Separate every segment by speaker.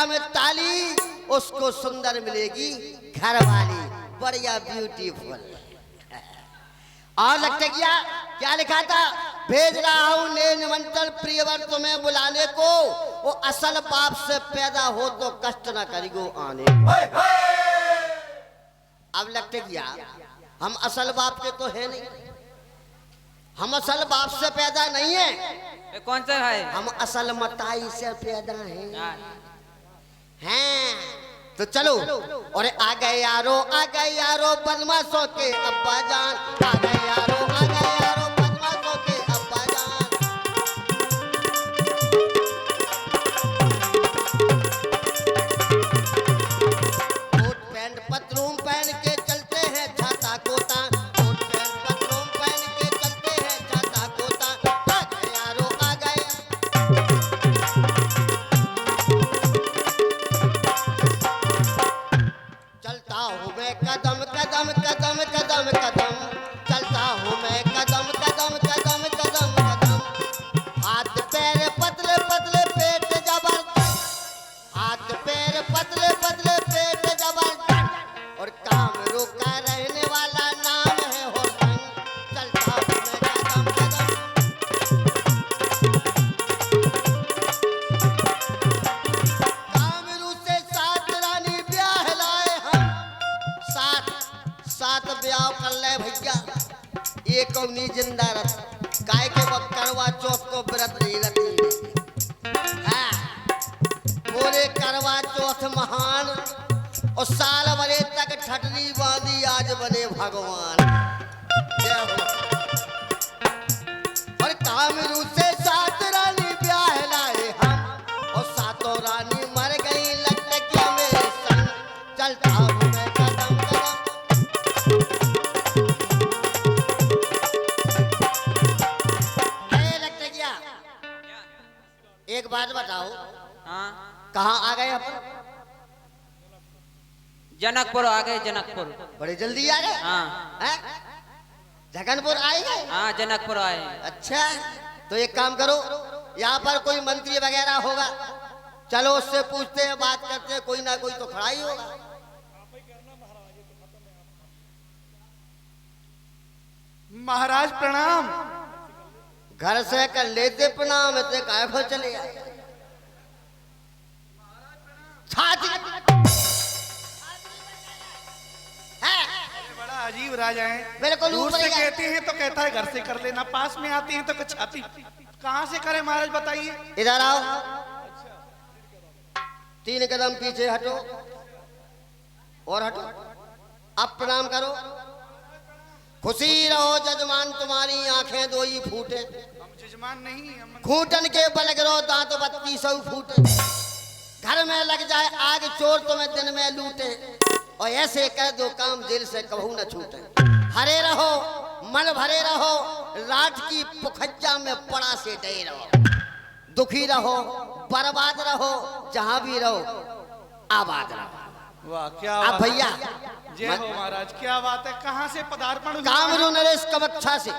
Speaker 1: मिलेगा में ताली, उसको सुंदर मिलेगी घर वाली, बढ़िया ब्यूटीफुल। और लगता क्या लिखा था, भेज रहा हूं ने निमंत्रण प्रियवर तुम्हें बुलाने को, वो असल बाप से पैदा हो तो कष्ट न करिगो आने। अब लगता क्या हम असल बाप के तो है नहीं, हम असल बाप से पैदा नहीं है।
Speaker 2: कौन सा है?
Speaker 1: हम असल मताई से पैदा हैं। तो चलो, और आ गए यारो बदमाशों के अब्बा जान, आ गए यारो बदमाशों के अब्बा जान। कोट पैंट पतलून पहन के चलते हैं छाता कोता, कोट पैंट पतलून पहन के चलते हैं छाता कोता। आ गए यारो आ गए। चलता हूँ मैं कदम कदम कदम कदम कदम, चलता हूँ मैं कदम कदम कदम कदम कदम। हाथ पैर पतले पतले पेट जबरदस्त, हाथ पैर पतले पतले पेट जबरदस्त, और काम रोका रहने वाला नाम है होटन। चलता हूँ मैं कदम कदम। कामरू से सात रानी ब्याह लाए हम, सात ब्याह कर ले भैया, ये कौनी जिंदा रथ काय के वक्त करवा चौथ को व्रत नहीं रखी। हाँ, बोले करवा चौथ महान, और साल भरे तक ठटरी बांधी आज बने भगवान। जय हो। और कामरू से सात रानी ब्याह लाए हम, और सातों रानी मर गई लटकिया मेरे संग। चलता हूँ मैं कदम कदम। लटकिया, एक बात बताओ,
Speaker 2: हाँ,
Speaker 1: कहाँ आ गए अपन?
Speaker 2: जनकपुर आ गए, जनकपुर।
Speaker 1: बड़े जल्दी आ गए।
Speaker 2: हाँ,
Speaker 1: हैं? जगनपुर आए गए?
Speaker 2: हाँ, जनकपुर आए।
Speaker 1: अच्छा, तो एक काम करो, यहाँ पर कोई मंत्री वगैरह होगा, चलो उससे पूछते हैं, बात करते हैं, कोई ना कोई तो खड़ा ही होगा।
Speaker 3: महाराज प्रणाम।
Speaker 1: घर से कर लेते प्रणाम, इतने काय को चले आए। छाती है,
Speaker 3: बड़ा अजीब राजा है।
Speaker 1: बिल्कुल
Speaker 3: दूर
Speaker 1: ऊपर
Speaker 3: से
Speaker 1: ही है।
Speaker 3: कहते हैं तो कहता है घर से कर लेना, पास में आते हैं तो कुछ छाती। कहाँ से करे महाराज बताइए।
Speaker 1: इधर आओ, 3 कदम पीछे हटो, और हटो। अब प्रणाम करो। खुशी रहो जजमान, तुम्हारी आंखें दो ही फूटे,
Speaker 3: हम जजमान नहीं, हम
Speaker 1: घूटन के बल गिरो दांत 3200 फूटे। घर में लग जाए आग, चोर तुम्हें दिन में लूटे, और ऐसे कर दो काम दिल से कबहू न छूटे। हरे रहो मन भरे रहो, रात की पुखज्जा में पड़ा से डे रहो। दुखी रहो बर्बाद रहो, जहां भी रहो आबाद रहो।
Speaker 3: वाह क्या
Speaker 1: अब
Speaker 3: बात
Speaker 1: भैया
Speaker 3: है। जय हो महाराज, क्या बात है। कहाँ से पदार्पण हुआ?
Speaker 1: कामरू नरेश कमच्छा से।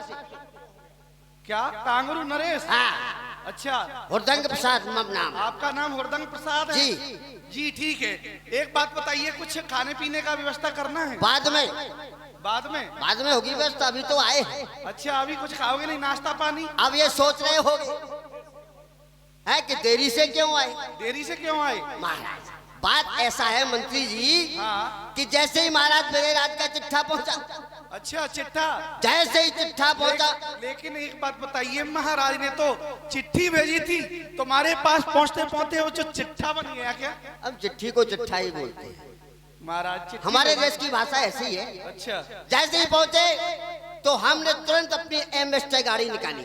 Speaker 3: क्या कांगरू नरेश?
Speaker 1: हाँ,
Speaker 3: अच्छा,
Speaker 1: हुरदंग प्रसाद नाम।
Speaker 3: आपका नाम हुरदंग प्रसाद है?
Speaker 1: जी
Speaker 3: जी ठीक है। एक बात बताइए, कुछ खाने पीने का व्यवस्था करना है?
Speaker 1: बाद में
Speaker 3: बाद में
Speaker 1: होगी व्यवस्था, अभी तो आए हैं।
Speaker 3: अच्छा, अभी कुछ खाओगे नहीं? नाश्ता पानी?
Speaker 1: अब ये सोच रहे होगे है कि देरी से क्यों आए।
Speaker 3: देरी से क्यों आए?
Speaker 1: महाराज बात ऐसा है मंत्री जी,
Speaker 3: हाँ।
Speaker 1: कि जैसे ही महाराज मेरे रात का चिट्ठा पहुंचा,
Speaker 3: अच्छा, चिट्ठा।
Speaker 1: जैसे ही चिट्ठा पहुंचा,
Speaker 3: लेकिन एक बात बताइए, महाराज ने तो चिट्ठी भेजी थी, तुम्हारे पास पहुंचते पहुंचते वो जो चिट्ठा बन गया क्या?
Speaker 1: अब चिट्ठी को चिट्ठा ही बोलते हैं
Speaker 3: महाराज, चिट्ठी
Speaker 1: हमारे
Speaker 3: तो-
Speaker 1: देश की भाषा ऐसी है।
Speaker 3: अच्छा,
Speaker 1: जैसे ही पहुंचे तो हमने तुरंत अपनी एम्बेस्टर गाड़ी निकाली।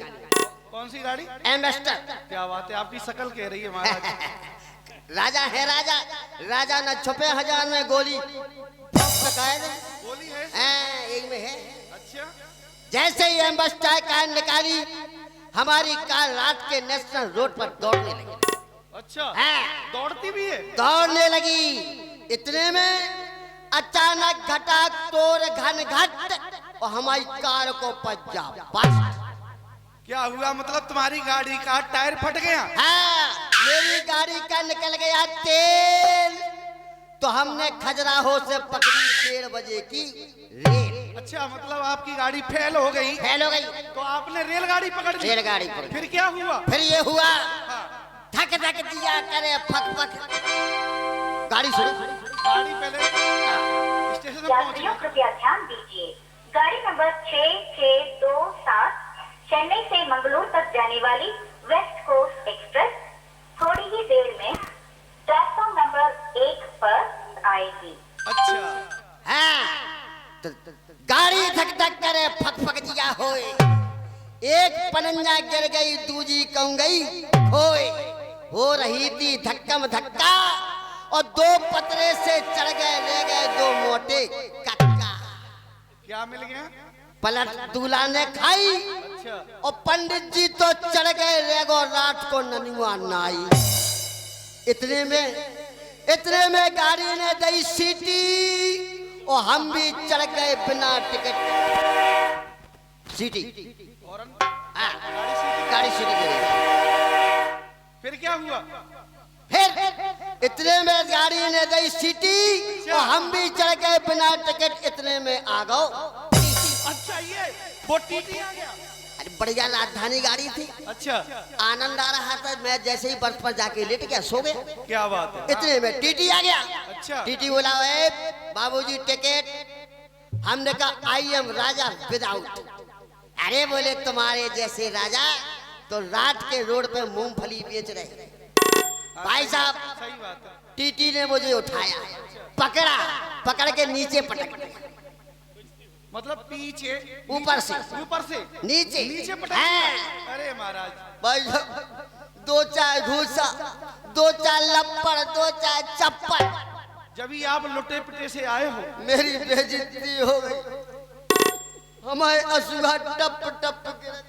Speaker 3: कौन सी गाड़ी?
Speaker 1: एम्बेस्टर।
Speaker 3: क्या बात है, आपकी शकल कह रही है महाराज।
Speaker 1: राजा है राजा, राजा न छुपे हजार में गोली
Speaker 3: गोली है?
Speaker 1: यही में है।
Speaker 3: अच्छा,
Speaker 1: जैसे ही एम्बेस्टर कार निकाली, हमारी कार रात के नेशनल रोड पर दौड़ने लगी।
Speaker 3: अच्छा,
Speaker 1: हाँ,
Speaker 3: दौड़ती भी है?
Speaker 1: दौड़ने लगी। इतने में अचानक घटा तोड़ घन घट, और हमारी कार को पज्जा बस।
Speaker 3: क्या हुआ? मतलब तुम्हारी गाड़ी का टायर फट गया?
Speaker 1: हाँ, मेरी गाड़ी का निकल गया तेल। हमने खजुराहो से पकड़ी 1:30 बजे की रेल।
Speaker 3: अच्छा, मतलब आपकी गाड़ी फेल हो गई।
Speaker 1: फेल हो गई
Speaker 3: तो आपने रेलगाड़ी पकड़ ली।
Speaker 1: रेलगाड़ी पकड़ी।
Speaker 3: फिर क्या हुआ?
Speaker 1: फिर ये हुआ,
Speaker 3: हाँ।
Speaker 1: धक धक दिया करे फक फक। गाड़ी शुरू।
Speaker 3: गाड़ी पहले स्टेशन में
Speaker 4: यात्रियों
Speaker 3: पहुंची।
Speaker 4: कृपया ध्यान दीजिए, गाड़ी नंबर 6627 चेन्नई से मंगलूर तक जाने वाली वेस्ट कोस्ट एक्सप्रेस थोड़ी ही देर में प्लेटफॉर्म नंबर 1 पर आएगी।
Speaker 3: अच्छा,
Speaker 1: हाँ, तो गाड़ी धक धक करे फक फक दिया होए। एक पनंजा गिर गई, दूजी कौन गई होए। हो रही थी धक्कम धक्का और 2 पतरे से चढ़ गए, ले गए 2 मोटे कक्का।
Speaker 3: क्या मिल गया?
Speaker 1: पलट दूल्हा ने खाई
Speaker 3: अच्छा,
Speaker 1: और पंडित जी तो चढ़ गए रेगो रात को ननुआ नाई। इतने में गाड़ी ने दी सीटी और हम भी चढ़ गए बिना टिकट। सीटी
Speaker 3: फौरन
Speaker 1: हाँ,
Speaker 3: गाड़ी सीटी।
Speaker 1: गाड़ी सीटी गिरी।
Speaker 3: फिर क्या हुआ?
Speaker 1: फिर इतने में गाड़ी ने दी सीटी और हम भी चढ़ गए बिना टिकट। इतने में आ गओ।
Speaker 3: अच्छा, ये वो टीटी आ गया।
Speaker 1: अरे बढ़िया राजधानी गाड़ी थी,
Speaker 3: अच्छा,
Speaker 1: आनंद आ रहा था। मैं जैसे ही बर्थ पर जाके लेट गया, सो गया।
Speaker 3: क्या बात है।
Speaker 1: इतने में टीटी आ गया।
Speaker 3: अच्छा।
Speaker 1: टीटी बोला, ए बाबूजी टिकट। हमने कहा आई एम राजा विदाउट। अरे बोले तुम्हारे जैसे राजा तो रात के रोड पे मूंगफली बेच रहे। भाई साहब,
Speaker 3: सही बात है।
Speaker 1: टीटी ने मुझे उठाया, पकड़ा, पकड़ के नीचे पटक दिया।
Speaker 3: मतलब पीछे,
Speaker 1: ऊपर से
Speaker 3: नीचे
Speaker 1: नीचे
Speaker 3: पटक
Speaker 1: हाँ।
Speaker 3: दिया। अरे महाराज,
Speaker 1: भाई साहब, 2-4 घूसा, 2-4 लप्पड़, 2-4 चप्पड़।
Speaker 3: जब ही आप लुटे पिटे से आए हो।
Speaker 1: मेरी बेइज्जती हो गई। हमारे असुआ टप टप गिरा।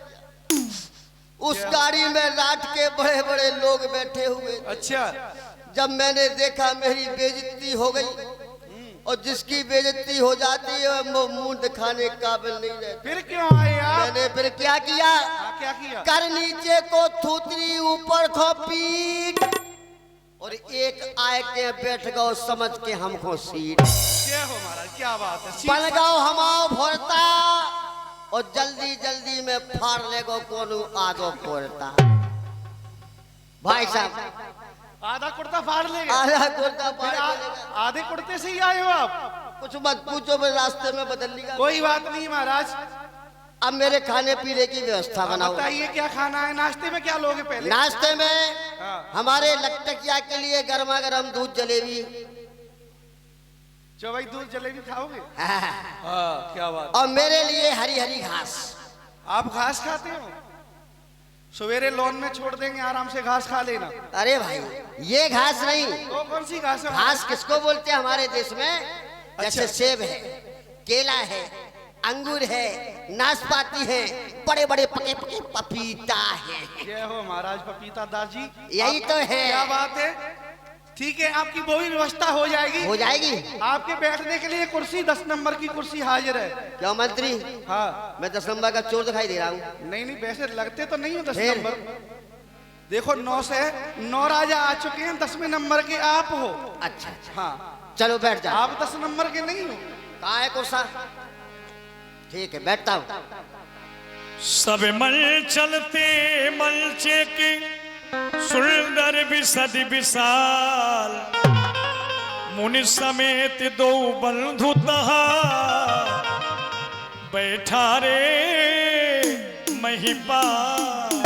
Speaker 1: उस गाड़ी में रात के बड़े बड़े लोग बैठे हुए।
Speaker 3: अच्छा,
Speaker 1: जब मैंने देखा मेरी बेइज्जती हो गई, और जिसकी बेइज्जती हो जाती है वो मुंह दिखाने काबिल नहीं रहता।
Speaker 3: फिर क्यों आए आप?
Speaker 1: मैंने फिर क्या किया?
Speaker 3: क्या किया?
Speaker 1: कर नीचे को थूतरी, ऊपर को पीठ, और एक आए के बैठ गओ समझ के हमको सीट।
Speaker 3: क्या हो महाराज, क्या बात है।
Speaker 1: बन गओ हमाओ भोरता, और जल्दी जल्दी में फाड़ ले गो कोनो आगो फोड़ता। भाई साहब,
Speaker 3: आधा कुर्ता फाड़ ले गए।
Speaker 1: आधा कुर्ता फाड़
Speaker 3: फिर
Speaker 1: के ले गए।
Speaker 3: आधे कुर्ते से ही आए हो आप?
Speaker 1: कुछ मत पूछो, मैं रास्ते में बदल लिया।
Speaker 3: कोई बात नहीं महाराज।
Speaker 1: अब मेरे खाने पीने की व्यवस्था बनाओ।
Speaker 3: बताइए क्या खाना है? नाश्ते में क्या लोगे पहले?
Speaker 1: नाश्ते में
Speaker 3: हाँ।
Speaker 1: हमारे लटकिया के लिए गर्मा गर्म दूध जलेबी।
Speaker 3: चौबई दूध जलेबी खाओगे?
Speaker 1: हाँ।
Speaker 3: हाँ, क्या बात।
Speaker 1: और मेरे लिए हरी हरी घास।
Speaker 3: आप घास खाते हो? सवेरे लॉन में छोड़ देंगे, आराम से घास खा लेना।
Speaker 1: अरे भाई, ये घास नहीं।
Speaker 3: वो कौन सी घास है?
Speaker 1: घास किसको बोलते हैं हमारे देश में? जैसे
Speaker 3: अच्छा।
Speaker 1: सेब है, केला है, अंगूर है, नाशपाती है, बड़े बड़े पके पके पपीता है।
Speaker 3: जय हो महाराज पपीता दास जी।
Speaker 1: यही तो है।
Speaker 3: क्या बात है। ठीक है, आपकी वो भी व्यवस्था हो जाएगी।
Speaker 1: हो जाएगी।
Speaker 3: आपके बैठने के लिए कुर्सी 10 नंबर की कुर्सी हाजिर है।
Speaker 1: क्यों मंत्री?
Speaker 3: हाँ।
Speaker 1: मैं 10 नंबर का चोर दिखाई दे रहा हूँ?
Speaker 3: नहीं, वैसे लगते तो नहीं हो 10
Speaker 1: फिर?
Speaker 3: नंबर। देखो 9 से 9 राजा आ चुके हैं, 10वें नंबर के आप हो।
Speaker 1: अच्छा अच्छा,
Speaker 3: हाँ,
Speaker 1: चलो बैठ जाओ।
Speaker 3: आप 10 नंबर के नहीं हो।
Speaker 1: कहाँ है कुर्सा? ठीक है, बैठता हूँ।
Speaker 5: सब मल चलते मलचे की सुंदर बिसद विशाल, मुनि समेत 2 बंधु तहा बैठा रे महिपाल।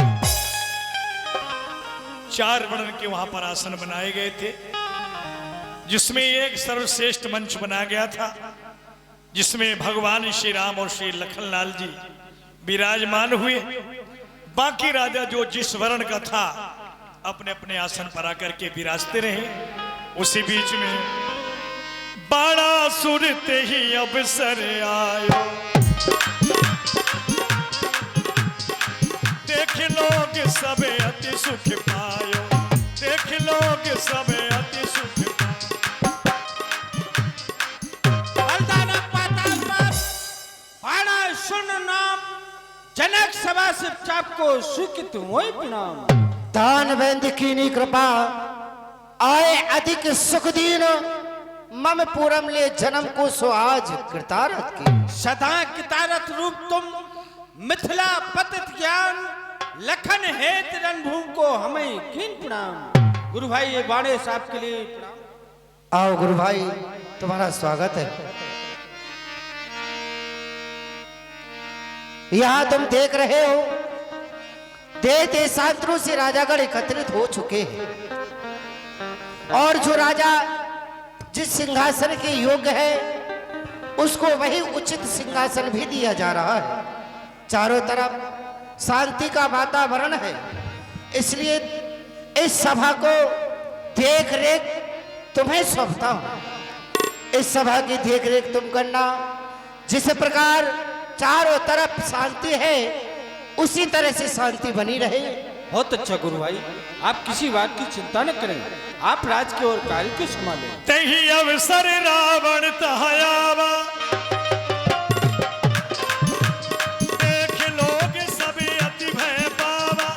Speaker 5: 4 वर्ण के वहां पर आसन बनाए गए थे, जिसमें एक सर्वश्रेष्ठ मंच बना गया था, जिसमें भगवान श्री राम और श्री लखनलाल जी विराजमान हुए। बाकी राजा जो जिस वर्ण का था अपने अपने आसन पर आकर के विराजते रहे। उसी बीच में बड़ा सुरते ही अवसर आयो, देख लोग सब अति सुख पायो, देख लोग सब अति सुख
Speaker 6: पायो। सुन नाम जनक सभा से को सुखित मोय प्रणाम।
Speaker 7: दान वेंद कीनी कृपा आए अधिक सुख दीन मम पूरम ले जन्म को सो आज कृतारथ की।
Speaker 6: सदा कितारथ रूप तुम मिथिला पतित ज्ञान लखन हेत रणभूमि को हमें कीन प्रणाम। गुरु भाई ये बाणे साहब के लिए प्रणाम।
Speaker 7: आओ गुरु भाई, तुम्हारा स्वागत है। यहाँ तुम देख रहे हो देश देशांतरों से राजागण एकत्रित हो चुके हैं और जो राजा जिस सिंहासन के योग्य है उसको वही उचित सिंहासन भी दिया जा रहा है। चारों तरफ शांति का वातावरण है, इसलिए इस सभा को देख रेख तुम्हें सौंपता हूं। इस सभा की देख रेख तुम करना। जिस प्रकार चारों तरफ शांति है उसी तरह से शांति बनी रहे।
Speaker 6: बहुत अच्छा गुरु भाई, आप किसी बात की चिंता न करें, आप राज के और कार्य को संभालें।
Speaker 5: तही अवसर रावण तहायावा, देख लोग सभी अति भय पावा,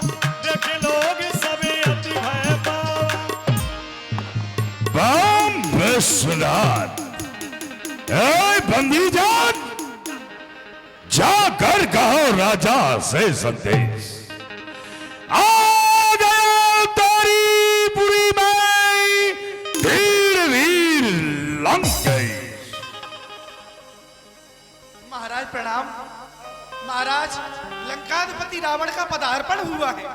Speaker 5: देख लोग सभी अति भय पावा।
Speaker 8: बम विश्वनाथ, ए बंदी जान, जाकर कहो राजा से संदेश, आ गया तारी पुरी में वीर वीर लंकेश।
Speaker 3: महाराज प्रणाम। महाराज, लंकाधिपति रावण का पदार्पण हुआ है।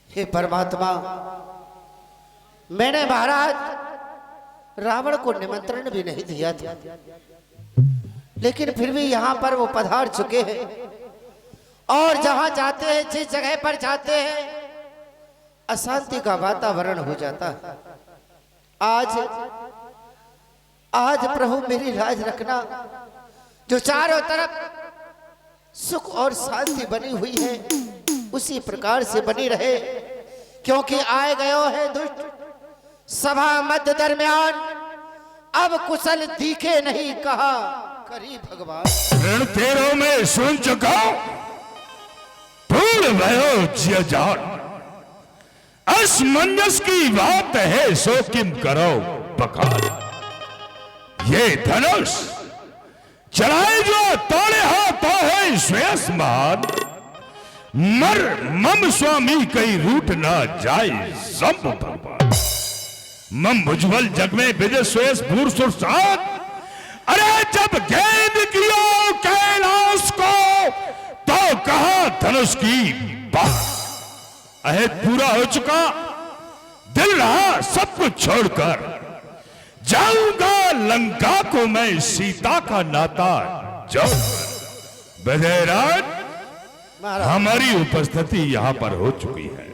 Speaker 7: हे परमात्मा, मैंने महाराज रावण को निमंत्रण भी नहीं दिया था, लेकिन फिर भी यहाँ पर वो पधार चुके हैं और जहां जाते हैं, जिस जगह पर जाते हैं, अशांति का वातावरण हो जाता है। आज प्रभु मेरी लाज रखना, जो चारों तरफ सुख और शांति बनी हुई है उसी प्रकार से बनी रहे, क्योंकि आए गयो है दुष्ट सभा मध्य दरमियान, अब कुशल दिखे नहीं कहा करी भगवान।
Speaker 8: ऋण तेरों में सुन चुका, भूल भयो जिया जान, असमंजस की बात है सो किम करो बखान। ये धनुष चलाए जो तोड़े हाथों है श्रेयसमान, मर मम स्वामी कई रूठ ना जाए सब भगवान। मम उज्ज्वल जग में विजय श्रेयस भूर सुरसात, अरे जब गेंद किया कैलाश को तो कहा धनुष की बात। अहद पूरा हो चुका, दिल रहा सब कुछ छोड़कर, जाऊंगा लंका को मैं सीता का नाता जोड़कर। बधेराज, हमारी उपस्थिति यहां पर हो चुकी है,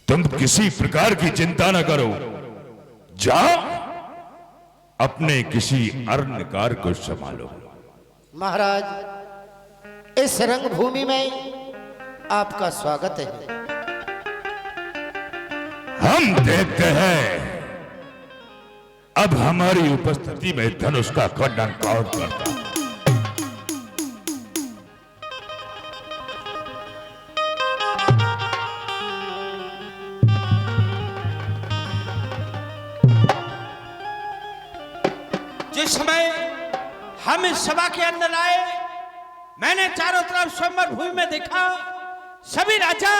Speaker 8: तुम किसी प्रकार की चिंता न करो, जाओ अपने किसी अन्य कार्य को संभालो।
Speaker 7: महाराज, इस रंगभूमि में आपका स्वागत है।
Speaker 8: हम देखते हैं अब हमारी उपस्थिति में धनुष का खंडन कौन करता है।
Speaker 6: जिस समय हम इस सभा के अंदर आए, मैंने चारों तरफ स्वयंवर भूमि में देखा, सभी राजा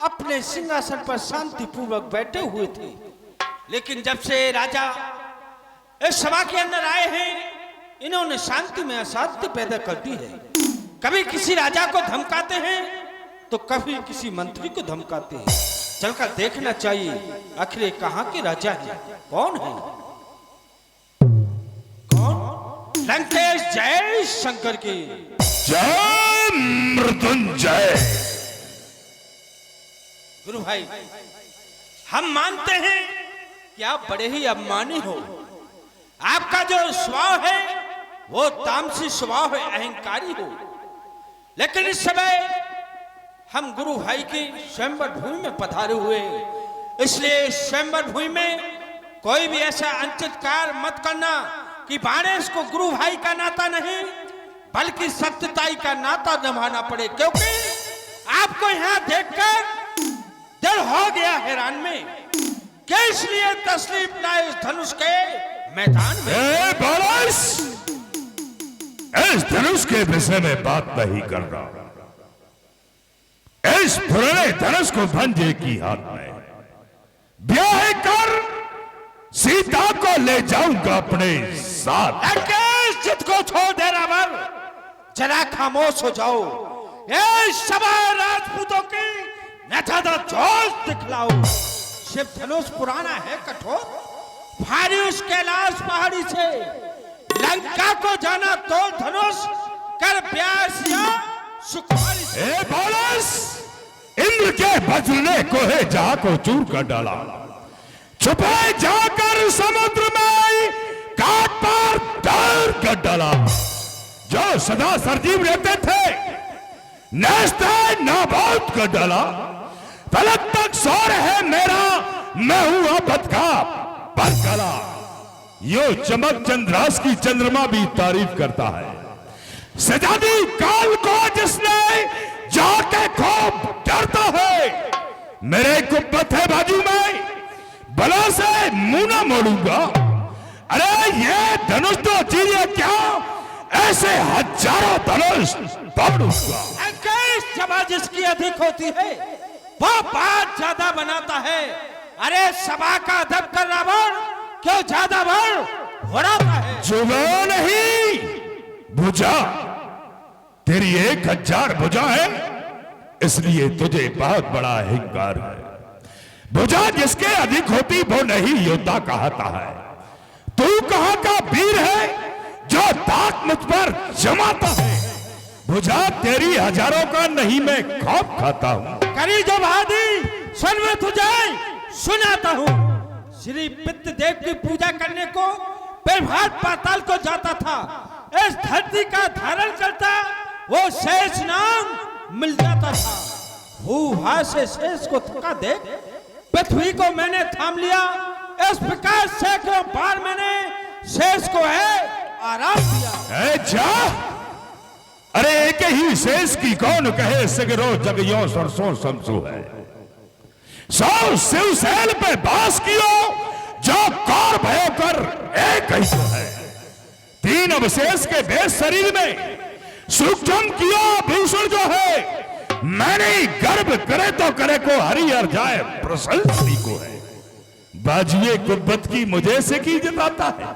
Speaker 6: अपने सिंहासन पर शांतिपूर्वक बैठे हुए थे। लेकिन जब से राजा इस सभा के अंदर आए हैं, इन्होंने शांति में अशांति पैदा कर दी है। कभी किसी राजा को धमकाते हैं तो कभी किसी मंत्री को धमकाते हैं। चलकर देखना चाहिए आखिर ये कहां के राजा हैं, कौन है, कौन? लंकेश जय शंकर की
Speaker 8: जय मृत्युंजय।
Speaker 6: गुरु भाई, हम मानते हैं कि आप बड़े ही अभिमानी हो। आपका जो स्वभाव है वो तामसी स्वभाव है, अहंकारी हो। लेकिन इस समय हम गुरु भाई की स्वयंवर भूमि में पधारे हुए हैं, इसलिए स्वयंवर भूमि में कोई भी ऐसा अनुचित कार्य मत करना कि बाणेश को गुरु भाई का नाता नहीं बल्कि सत्यताई का नाता निभाना पड़े। क्योंकि आपको यहां देखकर दिल हो गया हैरान में कि इसलिए तस्लीफ लाए इस धनुष के मैदान में।
Speaker 8: ए बालस, इस धनुष के विषय में बात नहीं कर रहा। इस पुराने धनुष को भंजे की हाथ में ब्याह कर सीता को ले जाऊंगा अपने साथ।
Speaker 6: लंकेश, जिद को छोड़ दे रावण, जरा खामोश हो जाओ। ये सभा राजपूतों की नथादा जोश दिखलाओ। शिव धनुष पुराना है कठोर, भारी उस कैलाश पहाड़ी से लंका को जाना तो धनुष कर प्यास या सुखारी से।
Speaker 8: ए बालस, इंद्र के वज्र ने कोहे जहा को चूर कर डाला, छुपे जाकर समुद्र में काट पर डाल कर डाला। जो सदा सरजीव रहते थे नष्ट नाबाद कर डाला। फलक तक सौर है मेरा, मैं हूं अब का बरकला। यो चमक चंद्रास की चंद्रमा भी तारीफ करता है। सजा दी काल को जिसने जाके खूब डरता है। मेरे कुब्बत है बाजू में, बला से मुंह न मोड़ूंगा। अरे ये धनुष तो चीज़ क्या, ऐसे हजारों धनुष तोड़ूंगा।
Speaker 6: सभा जिसकी अधिक होती है वो बात ज्यादा बनाता है। अरे सभा का अदब कर रावण, क्यों ज्यादा बड़ बढ़ाता है?
Speaker 8: जुबान नहीं, भुजा। तेरी 1000 भुजा है, इसलिए तुझे बहुत बड़ा अहंकार है। भुजा जिसके अधिक होती वो नहीं योद्धा कहता है। तू कहां का वीर है जो दांत मुझ पर जमाता है? भुजा तेरी हजारों का नहीं, मैं खौफ खाता हूं।
Speaker 6: करी जो भादी सुन, मैं तुझे सुनाता हूं। श्री पितृदेव की पूजा करने को प्रभात पाताल को जाता था। इस धरती का धारण करता वो शेष नाम मिल जाता था। भूभा से शेष को थका देख पृथ्वी को मैंने थाम लिया। इस प्रकार सैकड़ों बार मैंने शेष को है आराम दिया।
Speaker 8: जा, अरे एक ही शेष की कौन कहे सगरो जगयो सरसों समसू है। 100 शिवशैल पे बास कियो जो कौर भयो कर एक ही है। 3 अवशेष के बेस शरीर में सूक्ष्म कियो भूषण जो है। मैंने गर्भ करे तो करे को हरि हर जाए प्रशंसी को है। बाजुए कुब्बत की मुझे से की जताता है।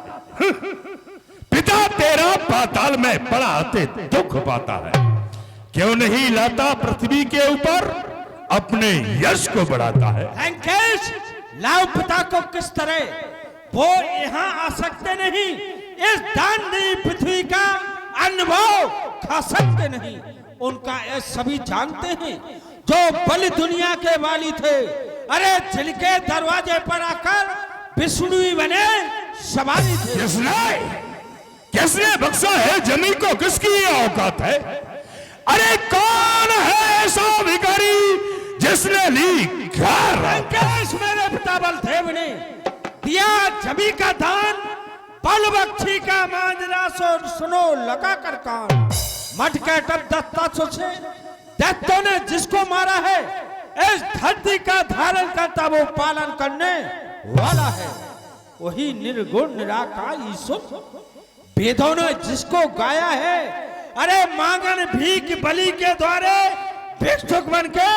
Speaker 8: पिता तेरा पाताल में पड़ा आते दुख पाता है। क्यों नहीं लाता पृथ्वी के ऊपर अपने यश को बढ़ाता है।
Speaker 6: लंकेश, लाओ पिता को किस तरह, वो यहाँ आ सकते नहीं। इस दान दी पृथ्वी का अनुभव खा सकते नहीं। उनका ये सभी जानते हैं जो बलि दुनिया के वाली थे। अरे जिनके दरवाजे पर आकर विष्णु बने सवारी थे।
Speaker 8: किसने बख्शा है जमी को, किसकी ये औकात है? अरे कौन है ऐसा भिखारी जिसने ली घर?
Speaker 6: मेरे पिता बलदेव ने दिया जमी का दान, बल बख्शी का मांजरा सुनो लगा कर कान। मठ के टप दस्तासों से दैत्यों ने जिसको मारा है, इस धरती का धारण करता वो पालन करने वाला है। वही निर्गुण निराकार ईश्वर वेदों ने जिसको गाया है। अरे मांगन भीख बलि के द्वारे भिक्षुक बन के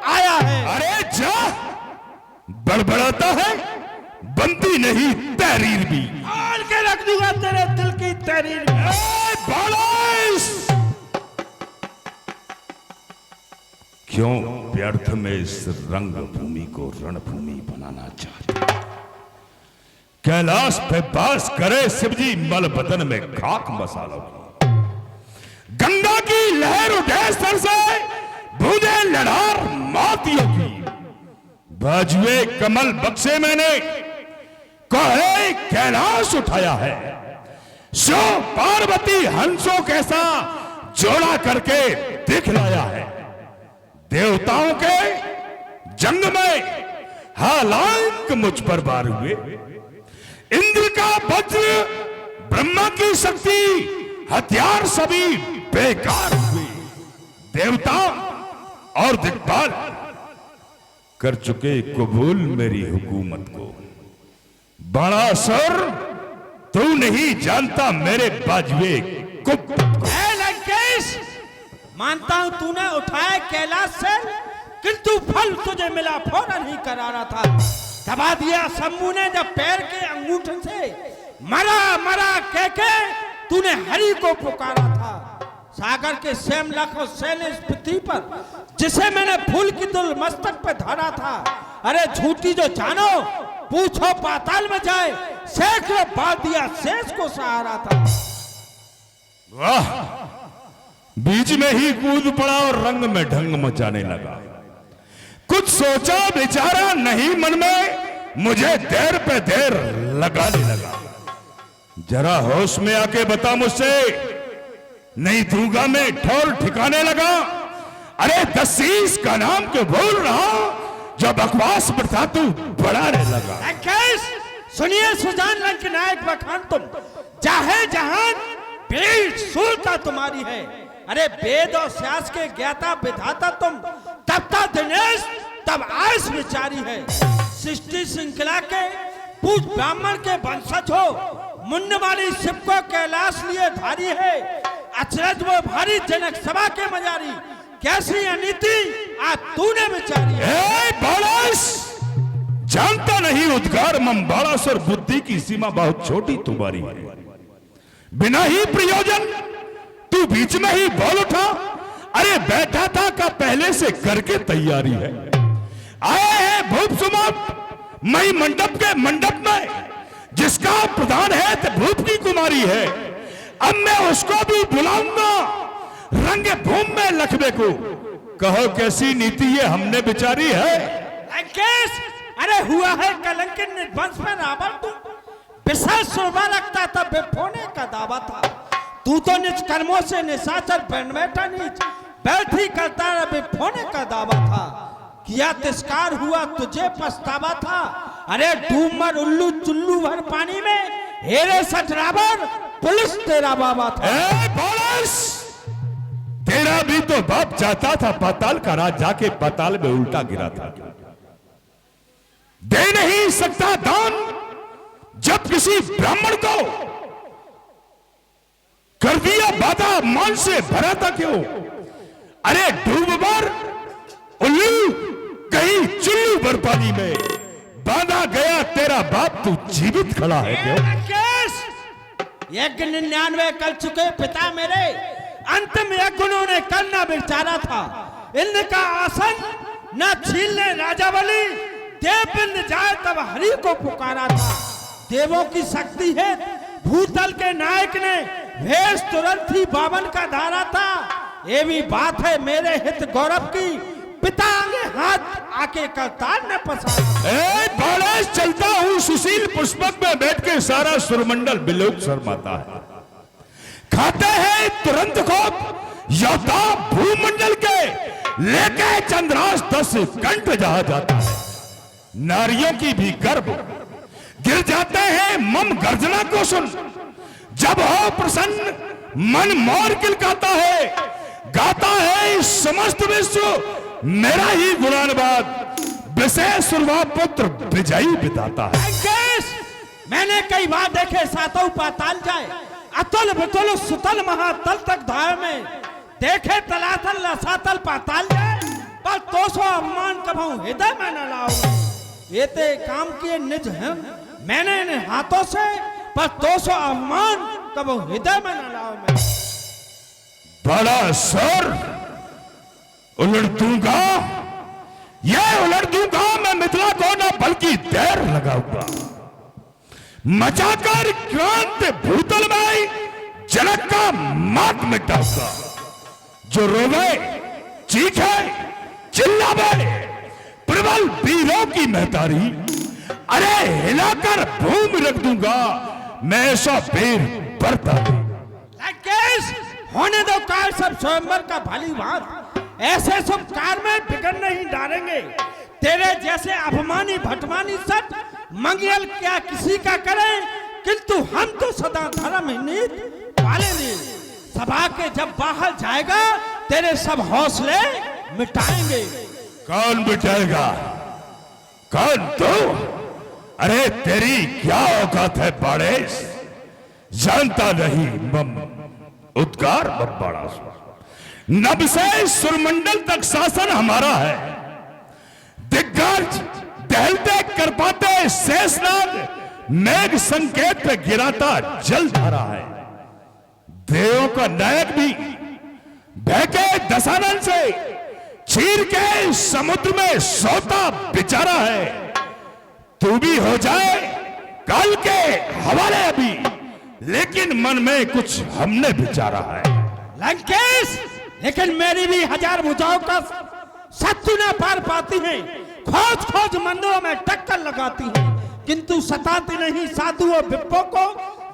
Speaker 6: आया है।
Speaker 8: अरे जा, बड़बड़ाता है, बनती नहीं तहरीर भी।
Speaker 6: और के रख दूंगा तेरे दिल की तहरीर में।
Speaker 8: क्यों व्यर्थ में इस रंग भूमि को रणभूमि बनाना चाहते? कैलाश पे बास करे शिवजी मल बदन में खाक मसालों की। गंगा की लहर उठे सर से बूंदे लड़ार मोतियों की। बाजुए कमल बक्से मैंने कहे कैलाश उठाया है। सो पार्वती हंसों कैसा जोड़ा करके दिखलाया है। देवताओं के जंग में हालांक मुझ पर वार हुए। इंद्र का वज्र, ब्रह्मा की शक्ति, हथियार सभी बेकार हुए। देवता और दिक्पाल कर चुके कबूल मेरी हुकूमत को। बड़ा सर तू नहीं जानता मेरे बाजवे
Speaker 6: लंकेश, मानता हूं तूने उठाया कैलाश से, किंतु फल तुझे मिला फौरन ही करारा था। दबा दिया शंभू ने जब पैर के अंगूठे से मरा मरा कह के तूने हरि को पुकारा था। सागर के सेम लख और शैलेश पृथ्वी पर जिसे मैंने फूल की दुल मस्तक पे धरा था। अरे झूठी जो जानो पूछो पाताल में जाए, सैकड़ों बार दिया शेष को सहारा था।
Speaker 8: वाह, बीच में ही कूद पड़ा और रंग में ढंग मचाने लगा। कुछ सोचा विचारा नहीं मन में, मुझे देर पे देर लगाने लगा। जरा होश में आके बता मुझसे, नहीं दूंगा मैं ठौर ठिकाने लगा। अरे दसीस का नाम क्यों बोल रहा, जब बकवास बढ़ता तू बढ़ाने लगा।
Speaker 6: सुनिए सुजान लंक नायक बखान तुम, चाहे जहान बीच सूलता तुम्हारी है। अरे वेद और शास्त्र के ज्ञाता विधाता तुम, तब तक दिनेश तब आयस विचारी है। सृष्टि श्रृंखला के पूज ब्राह्मण के वंशज हो, मुंड वाली शिव को कैलाश लिए धारी है। अचरज वो भारी जनक सभा के मजारी, कैसी अनीति आज तूने विचारी है।
Speaker 8: बालस जानता नहीं उद्गार मम बालस और बुद्धि की सीमा बहुत छोटी तुम्हारी है। बिना ही प्रयोजन तू बीच में ही बोल उठा। अरे बैठा था का पहले से करके तैयारी है। आए हैं भूप सुमप मई मंडप के मंडप में, जिसका प्रधान है तो भूप की कुमारी है। अब मैं उसको भी बुलाऊंगा रंग भूम में लखबे को। कहो कैसी नीति ये हमने विचारी है।
Speaker 6: लंकेश, अरे हुआ है कलंकित निर्वंश में रावण, तू विशेष शोभा रखता था, बेफोने का दावा था। तू तो निज कर्मों से निशाचर बन बैठा, नीच बैठी करता बेफोने का दावा था। किया तिरस्कार हुआ तुझे पछतावा था। अरे डूब मर उल्लू चुल्लू भर पानी में, हेरे सच रावण पुलिस तेरा बाबा था।
Speaker 8: तेरा भी तो बाप जाता था पाताल का राज, जाके पाताल में उल्टा गिरा था। दे नहीं सकता दान जब किसी ब्राह्मण को, कर दिया बाधा मान से भरा था क्यों। अरे डूब मर उल्लू कहीं चुल्लू भर पानी में, बांधा गया तेरा बाप, तू जीवित खड़ा है क्यों।
Speaker 6: यज्ञ 99 कर चुके पिता मेरे, अंतिम यज्ञ उन्होंने करना विचारा था। इनका आसन न छीनने राजा बलि, देव बिंद जाए तब हरि को पुकारा था। देवों की शक्ति है भूतल के नायक ने, भेष तुरंत ही बावन का धारा था। ये भी बात है मेरे हित गौरव की, पिता आगे हाथ आके करतार ने पसारा।
Speaker 8: बालेश चलता हूँ सुशील पुष्पक में बैठ के सारा सुरमंडल बिलोक शर्माता है। खाते हैं तुरंत खोप योद्धा भूमंडल के, लेके चंद्रास 10 कंठ जहा जाता है। नारियों की भी गर्भ गिर जाते हैं मम गर्जना को सुन। जब हो प्रसन्न मन मोर किलकाता है, गाता है समस्त विश्व मेरा ही गुणानुवाद, विशेष सुरवा पुत्र विजयी बिताता है।
Speaker 6: मैंने कई बार देखे सातों पाताल जाए, अतुल वितुल सुतल महातल तक धाय में, देखे तलातल रसातल पाताल जाए, पर 200 अपमान कभाऊ हृदय में न लाओ। ये ते काम किए निज हैं मैंने इन हाथों से, पर 200 अपमान कभाऊ हृदय में न लाओ। मैं
Speaker 8: बड़ा सर उलट दूंगा, यह उलट दूंगा मैं मिथिला को, न बल्कि देर लगाऊंगा। मचाकर क्रांति भूतल में जनक का मात मिटाऊंगा। जो रोवे चीखे चिल्लावे प्रबल वीरों की महतारी, अरे हिलाकर भूमि रख दूंगा मैं ऐसा वीर बरता।
Speaker 6: होने दो काल सब स्वयंवर का भली बात, ऐसे सब कार में बिगड़ नहीं डालेंगे। तेरे जैसे अपमानी भटमानी सट मंगल क्या किसी का करें, किंतु हम तो सदा धर्म ही नीत पालेंगे। सभा के जब बाहर जाएगा तेरे सब हौसले मिटाएंगे।
Speaker 8: कौन मिटाएगा? कौन तू? अरे तेरी क्या औकात है बाड़ेस? जानता नहीं मम उद्गार बड़ा नभ से सुरमंडल तक शासन हमारा है। दिग्गज दहलते कर पाते शेषनाग मेघ संकेत पे गिराता जल धारा है। देवों का नायक भी बहके दशानन से चीर के समुद्र में सोता बेचारा है। तू भी हो जाए कल के हवाले अभी, लेकिन मन में कुछ हमने विचारा है।
Speaker 6: लंकेश, लेकिन मेरी भी हजार भुजाओं का शत्रु न पार पाती है। खोज खोज मंदिरों में टक्कर लगाती है, किंतु सताती नहीं साधु और विप्रों को।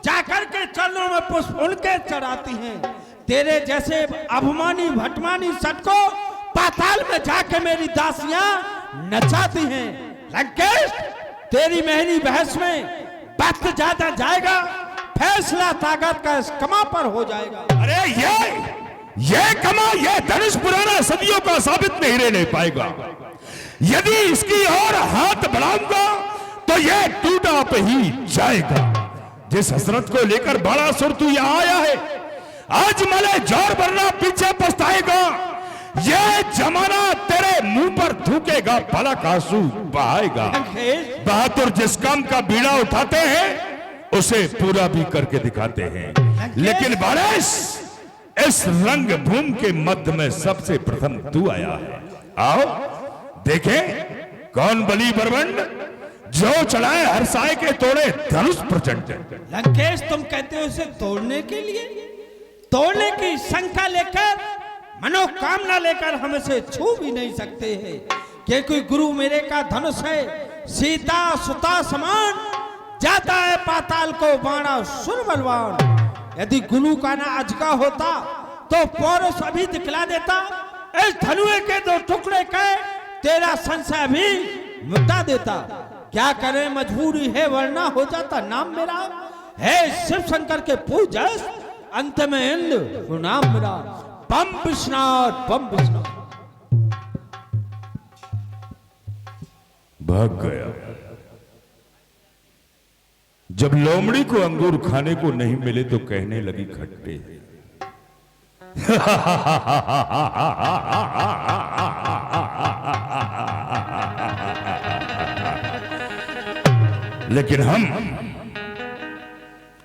Speaker 6: जाकर के चरणों में पुष्प उनके चढ़ाती हैं। तेरे जैसे अभिमानी भटमानी सट को पाताल में जाके मेरी दासियां नचाती हैं। लंकेश, तेरी महनी बहस में वक्त ज्यादा जाएगा, फैसला ताकत का इस कमा पर हो जाएगा।
Speaker 8: अरे ये कमा, ये धनुष पुराना सदियों का साबित नहीं रहने पाएगा। यदि इसकी ओर हाथ बढ़ाऊंगा तो ये टूटा पे ही जाएगा। जिस हसरत को लेकर बड़ा सुर तू यहां आया है, आज मले जोर भरना पीछे पछताएगा। ये जमाना तेरे मुंह पर थूकेगा, भला आंसू बहाएगा। बहादुर जिस काम का बीड़ा उठाते हैं उसे पूरा भी करके दिखाते हैं। लेकिन बारिश, इस रंग भूमि के मध्य में सबसे प्रथम तू आया है। आओ देखें कौन बली बरबंड जो चढ़ाए हर साय के तोड़े धनुष प्रचंड।
Speaker 6: लंकेश, तुम कहते हो इसे तोड़ने के लिए? तोड़ने की शंका लेकर, मनोकामना लेकर हम इसे छू भी नहीं सकते हैं। कि कोई गुरु मेरे का धनुष है, सीता सुता समान, जाता है पाताल को बाणा सुर बलवान। यदि गुरु का ना अजगा होता तो पौरुष अभी दिखला देता। इस धनुए के दो टुकड़े के तेरा संशय भी मिटा देता। क्या करे, मजबूरी है, वरना हो जाता नाम मेरा है शिव शंकर के पूजस, अंत में इंद्र नाम मेरा। बम विश्वनाथ, बम विश्वनाथ।
Speaker 8: भाग गया। जब लोमड़ी को अंगूर खाने को नहीं मिले तो कहने लगी खट्टे। लेकिन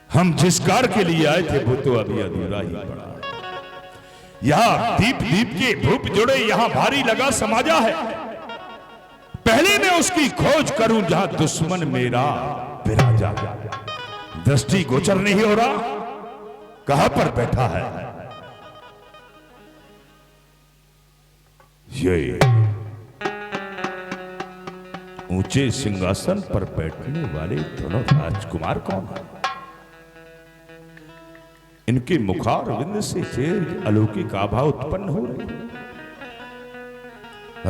Speaker 8: हम जिस कार के लिए आए थे वो तो अभी अधूरा ही पड़ा। यहां दीप दीप के धूप जुड़े, यहां भारी लगा समाजा है। पहले मैं उसकी खोज करूं जहां दुश्मन मेरा विराजा। दृष्टि गोचर नहीं हो रहा, कहां पर बैठा है ये ऊंचे सिंहासन पर बैठने वाले दोनों राजकुमार कौन है? इनके मुखारविंद से तेज अलौकिक आभा उत्पन्न हो रही।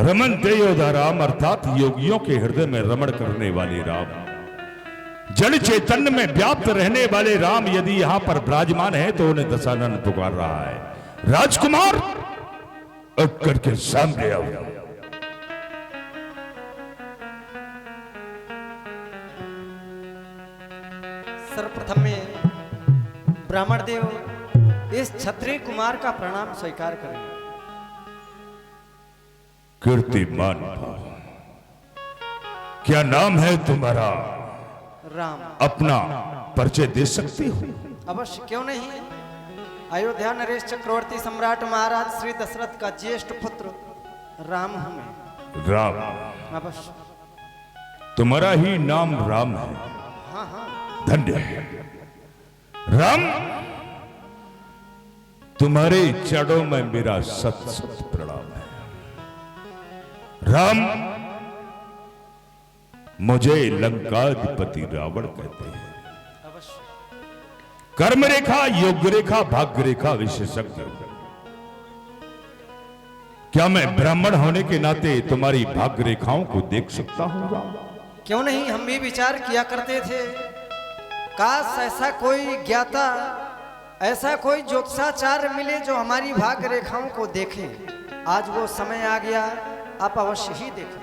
Speaker 8: रमन देयोधा राम अर्थात योगियों के हृदय में रमण करने वाले राम, जड़ चैतन्य में व्याप्त रहने वाले राम यदि यहां पर विराजमान है तो उन्हें दशानन पुकार रहा है। राजकुमार उठ करके सामने आओ।
Speaker 1: सर्वप्रथम में ब्राह्मण देव इस क्षत्रिय कुमार का प्रणाम स्वीकार करें।
Speaker 8: कीर्तिमान भाव, क्या नाम है तुम्हारा?
Speaker 1: राम।
Speaker 8: अपना परिचय दे सकते हो?
Speaker 1: अवश्य, क्यों नहीं। अयोध्या नरेश चक्रवर्ती सम्राट महाराज श्री दशरथ का ज्येष्ठ पुत्र राम हूं मैं।
Speaker 8: राम?
Speaker 1: अवश्य।
Speaker 8: तुम्हारा ही नाम राम है?
Speaker 1: हाँ हाँ।
Speaker 8: धन्य है राम। तुम्हारे चरणों में मेरा सत सत प्रणाम है। राम, मुझे लंकाधिपति रावण कहते हैं। कर्म रेखा, योग रेखा, भाग्य रेखा विशेषज्ञ। क्या मैं ब्राह्मण होने के नाते तुम्हारी भाग्य रेखाओं को देख सकता हूँ?
Speaker 1: क्यों नहीं, हम भी विचार किया करते थे, काश ऐसा कोई ज्ञाता, ऐसा कोई ज्योतिषाचार्य मिले जो हमारी भाग्य रेखाओं को देखे। आज वो समय आ गया, आप अवश्य ही देखें।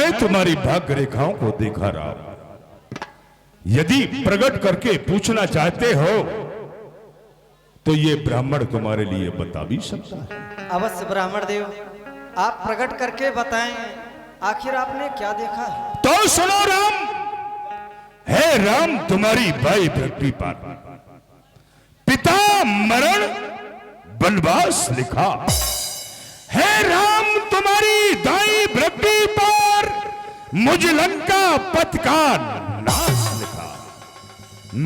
Speaker 8: मैंने तुम्हारी भाग्य रेखाओं को देखा राम। यदि प्रकट करके पूछना चाहते हो तो ये ब्राह्मण तुम्हारे लिए बता भी सकता है।
Speaker 9: अवश्य ब्राह्मण देव, आप प्रकट करके बताएं, आखिर आपने क्या देखा है?
Speaker 8: तो सुनो राम। है राम तुम्हारी भाई पृथ्वी पर पिता मरण वनवास लिखा। है राम तुम्हारी दाई पृथ्वी पर मुझ लंका पथ का नाश लिखा।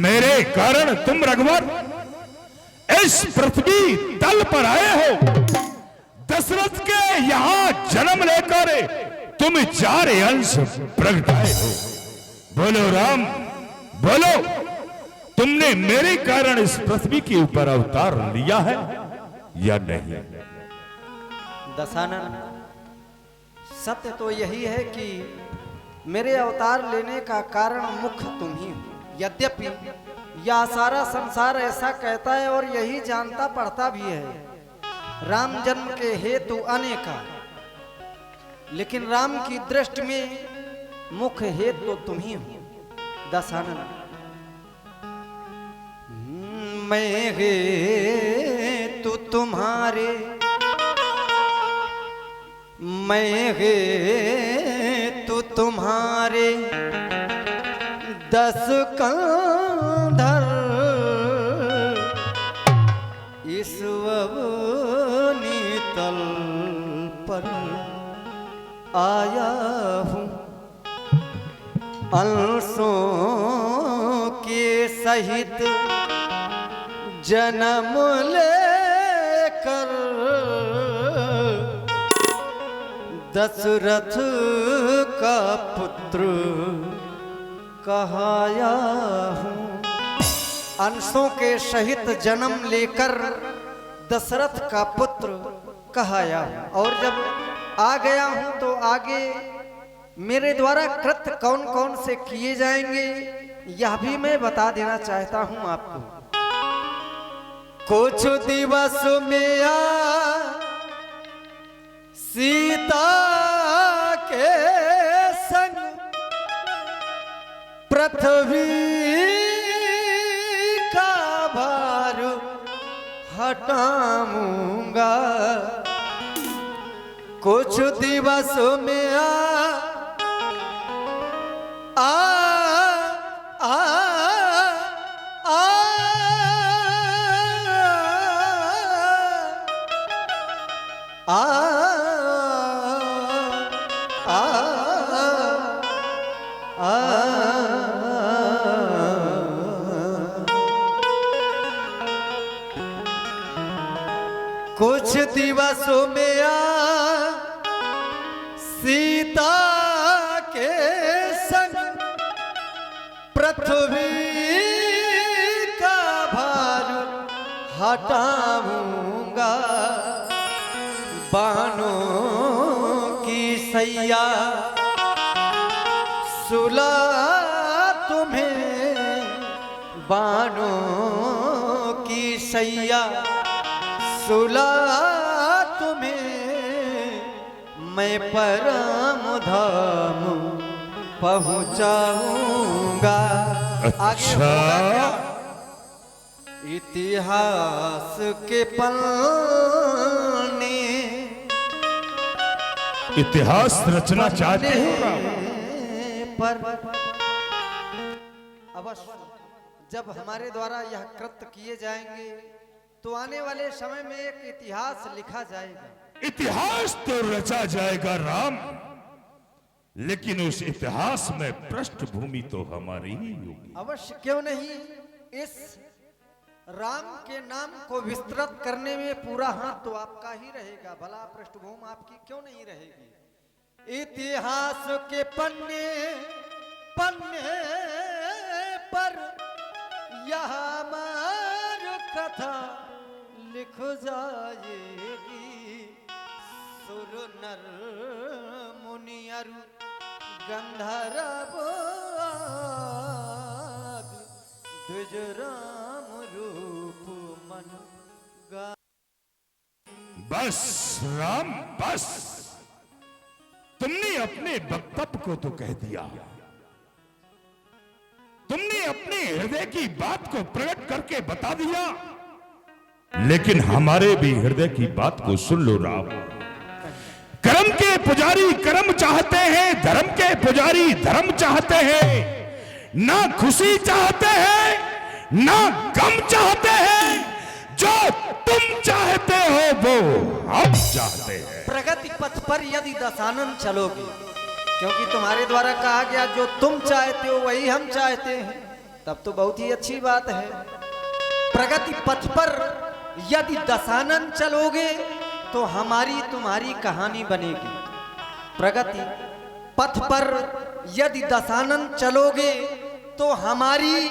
Speaker 8: मेरे कारण तुम रघुवर इस पृथ्वी तल पर आए हो। दशरथ के यहां जन्म लेकर तुम 4 अंश प्रगटाए हो। बोलो राम, बोलो, तुमने मेरे कारण इस पृथ्वी के ऊपर अवतार लिया है या नहीं?
Speaker 9: दशानन, सत्य तो यही है कि मेरे अवतार लेने का कारण मुख्य तुम ही हो। यद्यपि यह सारा संसार ऐसा कहता है और यही जानता पढ़ता भी है, राम जन्म के हेतु अनेका, लेकिन राम की दृष्टि में मुख्य हेतु तो तुम ही हो। दशानन, मैं हेतु तुम्हारे, मैं हेतु तुम्हारे 10 कंधर इस अवनी तल पर आया हूँ। अंशों के सहित जन्म लेकर दशरथ का पुत्र कहाया हूँ। अंशों के सहित जन्म लेकर दशरथ का पुत्र कहाया हूँ। और जब आ गया हूँ तो आगे मेरे द्वारा कृत्य कौन कौन से किए जाएंगे यह भी मैं बता देना चाहता हूँ आपको। कुछ दिवस में सीता के संग पृथ्वी का भार हटाऊंगा। कुछ दिवस में कुछ दिवसों में सीता के संग पृथ्वी का भार हटाऊंगा। बाणों की सैया सुला तुम्हें, बाणों की सैया सुला तुम्हें मैं परम धाम पहुंचाऊंगा।
Speaker 8: अच्छा,
Speaker 9: इतिहास के पन्ने
Speaker 8: इतिहास रचना चाहते हो
Speaker 9: पर अवश्य जब हमारे द्वारा यह कृत्य किए जाएंगे तो आने वाले समय में एक इतिहास लिखा जाएगा।
Speaker 8: इतिहास तो रचा जाएगा राम, लेकिन उस इतिहास में पृष्ठभूमि तो हमारी ही होगी।
Speaker 9: अवश्य, क्यों नहीं। इस राम के नाम को विस्तृत करने में पूरा हाथ तो आपका ही रहेगा, भला पृष्ठभूमि आपकी क्यों नहीं रहेगी। इतिहास के पन्ने पन्ने पर यह हमारी कथा लिख जाएगी। सुर नर मुनि अरु गंधर्व द्विज राम रूप मन गा।
Speaker 8: बस राम बस, तुमने अपने वक्तव्य को तो कह दिया, तुमने अपने हृदय की बात को प्रकट करके बता दिया, लेकिन हमारे भी हृदय की बात को सुन लो राम। कर्म के पुजारी कर्म चाहते हैं, धर्म के पुजारी धर्म चाहते हैं, ना खुशी चाहते हैं ना गम चाहते हैं। जो तुम चाहते हो वो हम चाहते हैं।
Speaker 9: प्रगति पथ पर यदि दशानन चलोगे, क्योंकि तुम्हारे द्वारा कहा गया जो तुम चाहते हो वही हम चाहते हैं, तब तो बहुत ही अच्छी बात है। प्रगति पथ पर यदि दशानन चलोगे तो हमारी तुम्हारी कहानी बनेगी। प्रगति पथ पर यदि दशानन चलोगे तो हमारी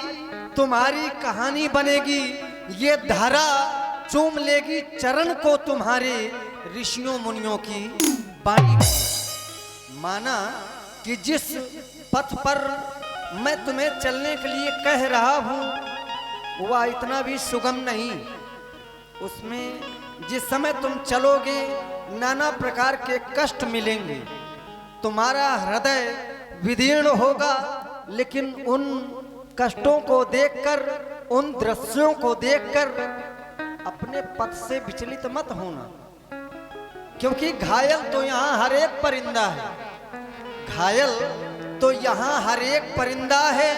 Speaker 9: तुम्हारी कहानी बनेगी। ये धरा चूम लेगी चरण को तुम्हारे ऋषियों मुनियों की बाणी। माना कि जिस पथ पर मैं तुम्हें चलने के लिए कह रहा हूं वह इतना भी सुगम नहीं। उसमें जिस समय तुम चलोगे नाना प्रकार के कष्ट मिलेंगे, तुम्हारा हृदय विदीर्ण होगा, लेकिन उन कष्टों को देखकर, उन दृश्यों को देखकर अपने पथ से विचलित मत होना, क्योंकि घायल तो यहाँ हर एक परिंदा है। घायल तो यहाँ हर एक परिंदा है,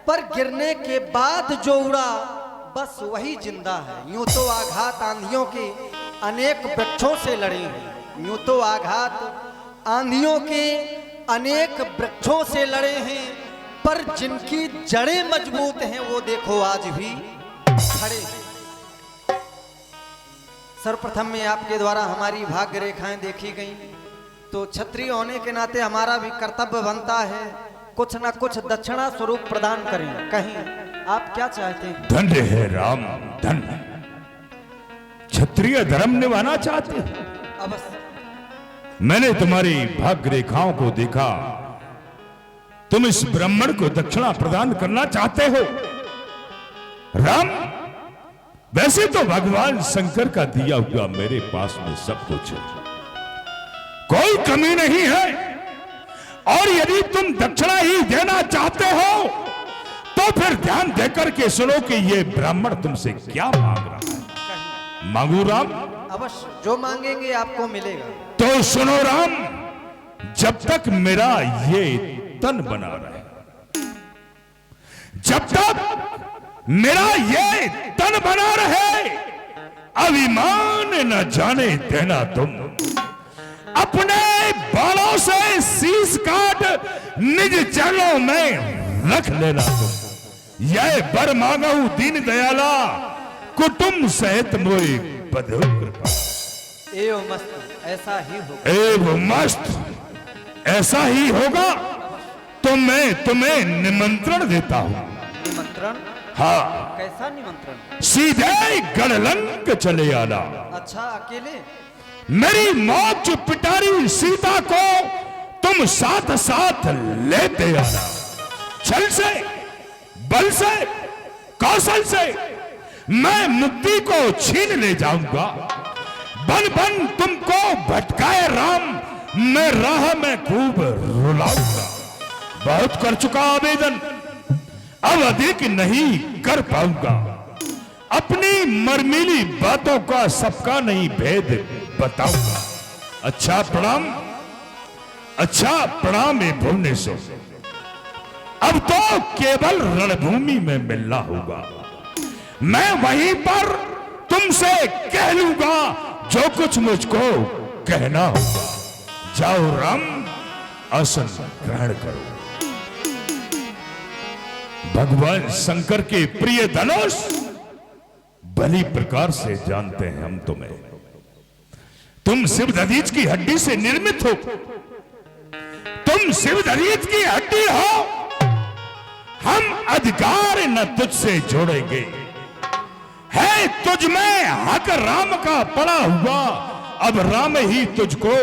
Speaker 9: पर गिरने के बाद जो उड़ा बस वही जिंदा है। यूं तो आघात आंधियों के अनेक वृक्षों से लड़े हैं, यूं तो आघात आंधियों के अनेक वृक्षों से लड़े हैं, पर जिनकी जड़ें मजबूत हैं वो देखो आज भी खड़े हैं। सर्वप्रथम में आपके द्वारा हमारी भाग्य रेखाएं देखी गई, तो क्षत्रिय होने के नाते हमारा भी कर्तव्य बनता है कुछ न कुछ दक्षिणा स्वरूप प्रदान करें। कहीं आप क्या चाहते हैं?
Speaker 8: धन्य है राम, धन्य। क्षत्रिय धर्म निभाना चाहते हो?
Speaker 9: अवश्य।
Speaker 8: मैंने तुम्हारी भाग्य रेखाओं को देखा, तुम इस ब्राह्मण को दक्षिणा प्रदान करना चाहते हो। राम, वैसे तो भगवान शंकर का दिया हुआ मेरे पास में सब कुछ है, कोई कमी नहीं है। और यदि तुम दक्षिणा ही देना चाहते हो तो फिर ध्यान देकर के सुनो कि ये ब्राह्मण तुमसे क्या मांग रहा है। मांगू राम?
Speaker 9: अवश्य, जो मांगेंगे आपको मिलेगा।
Speaker 8: तो सुनो राम, जब तक मेरा ये तन बना रहे, जब तक मेरा ये तन बना रहे, अभिमान न जाने देना तुम। अपने बालों से शीश काट निज चरणों में रख लेना तुम। यह बर मांगू दीन दयाला, कुटुंब सहित मोई बधु कृपा।
Speaker 9: एवं मस्त, ऐसा ही होगा।
Speaker 8: एवं मस्त, ऐसा ही होगा। तो मैं तुम्हें निमंत्रण देता हूं।
Speaker 9: निमंत्रण?
Speaker 8: हाँ।
Speaker 9: कैसा निमंत्रण?
Speaker 8: सीधे गढ़लंक चले आना।
Speaker 9: अच्छा, अकेले?
Speaker 8: मेरी मौत जो पिटारी सीता को तुम साथ साथ लेते आना। छल से, बल से, कौशल से मैं मुक्ति को छीन ले जाऊंगा। बन बन तुमको भटकाए राम, मैं राह में खूब रुलाऊंगा। बहुत कर चुका आवेदन, अब अधिक नहीं कर पाऊंगा। अपनी मरमीली बातों का सबका नहीं भेद बताऊंगा। अच्छा प्रणाम, अच्छा प्रणाम है भुवनेश्वर। अब तो केवल रणभूमि में मिलना होगा। मैं वहीं पर तुमसे कह लूंगा जो कुछ मुझको कहना होगा। जाओ राम, आसन ग्रहण करो। भगवान शंकर के प्रिय धनुष भली प्रकार से जानते हैं हम तुम्हें। तुम शिवदधीच की हड्डी से निर्मित हो, तुम शिवदधीच की हड्डी हो। हम अधिकार न तुझसे जोड़ेंगे, है तुझ में हक राम का पड़ा हुआ, अब राम ही तुझको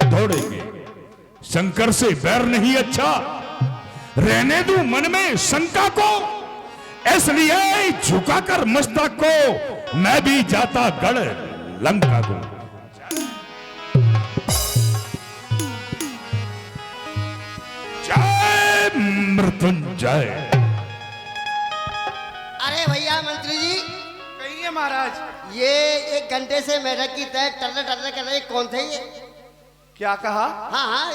Speaker 8: तोड़ेंगे। शंकर से बैर नहीं अच्छा, रहने दू मन में शंका को, इसलिए झुकाकर मस्तक को मैं भी जाता गढ़ लंका को। जय मृत्युंजय।
Speaker 1: अरे भैया मंत्री जी,
Speaker 3: कहिए महाराज।
Speaker 1: ये 1 घंटे से मेढक की तरह टर्र टर्र कर रहे, कौन थे ये?
Speaker 3: क्या कहा?
Speaker 1: हाँ हाँ,